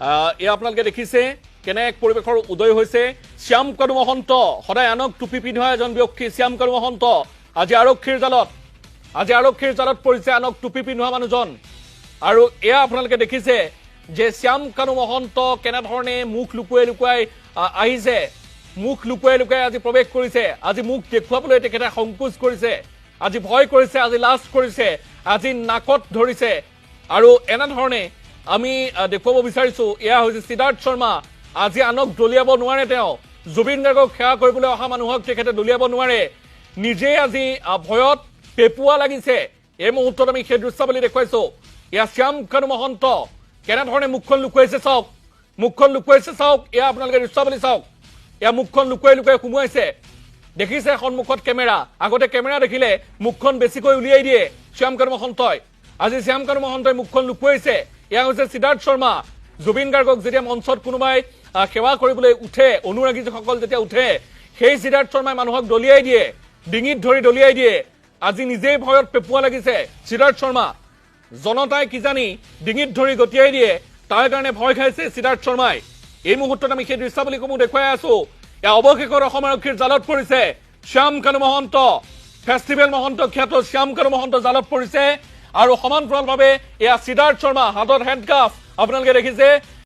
এয়া আপোনালোকে দেখিছে কেনে এক পৰিৱেশৰ উদয় হৈছে। শ্যাম কানু মহন্ত সদায় আনক টুপি পিন্ধোৱা এজন ব্যক্তি শ্যাম কানু মহন্ত আজি আৰক্ষীৰ জালত পৰিছে আনক টুপি পিন্ধোৱা মানুহজন। আৰু এয়া আপোনালোকে দেখিছে যে শ্যাম কানু মহন্ত কেনেধৰণে মুখ লুকুৱাই আহিছে, মুখ লুকুৱাই আজি প্ৰৱেশ কৰিছে। আজি মুখ দেখুৱাবলৈ তেখেতে সংকোচ কৰিছে, আজি ভয় কৰিছে, আজি লাজ কৰিছে, আজি নাকত ধৰিছে। আৰু এনেধৰণে আমি দেখুৱাব বিচাৰিছো এয়া হৈছে সিদ্ধাৰ্থ শৰ্মা। আজি আনক দলিয়াব নোৱাৰে, তেওঁ জুবিন গাৰ্গক সেৱা কৰিবলৈ অহা মানুহক তেখেতে দলিয়াব নোৱাৰে। নিজে আজি ভয়ত পেপুৱা লাগিছে। এই মুহূৰ্তত আমি সেই দৃশ্যাৱলী দেখুৱাইছো। এয়া শ্যাম কানু মহন্ত কেনেধৰণে মুখখন লুকুৱাইছে চাওক, এয়া আপোনালোকে দৃশ্যাৱলী চাওক। এয়া মুখখন লুকুৱাই সোমোৱাইছে। দেখিছে সন্মুখত কেমেৰা, আগতে কেমেৰা দেখিলে মুখখন বেছিকৈ উলিয়াই দিয়ে শ্যাম কানু মহন্তই। আজি শ্যাম কানু মহন্তই মুখখন লুকুৱাইছে। এয়া হৈছে সিদ্ধাৰ্থ শৰ্মা। জুবিন গাৰ্গক যেতিয়া মঞ্চত কোনোবাই সেৱা কৰিবলৈ উঠে, অনুৰাগীসকল যেতিয়া উঠে, সেই সিদ্ধাৰ্থ শৰ্মাই মানুহক দলিয়াই দিয়ে, ডিঙিত ধৰি দলিয়াই দিয়ে। আজি নিজেই ভয়ত পেপুৱা লাগিছে সিদ্ধাৰ্থ শৰ্মা। জনতাই কিজানি ডিঙিত ধৰি গতিয়াই দিয়ে, তাৰ কাৰণে ভয় খাইছে সিদ্ধাৰ্থ শৰ্মাই। এই মুহূৰ্তত আমি সেই দৃশ্যাৱলীসমূহ দেখুৱাই আছো। এয়া অৱশেষত অসম আৰক্ষীৰ জালত পৰিছে শ্যাম কানু মহন্ত। ফেষ্টিভেল মহন্ত খ্যাত শ্যাম কানু মহন্ত জালত পৰিছে। আৰু সমান্তৰালভাৱে এয়া সিদ্ধাৰ্থ শৰ্মা, হাতত হেণ্ডকাফ আপোনালোকে দেখিছে।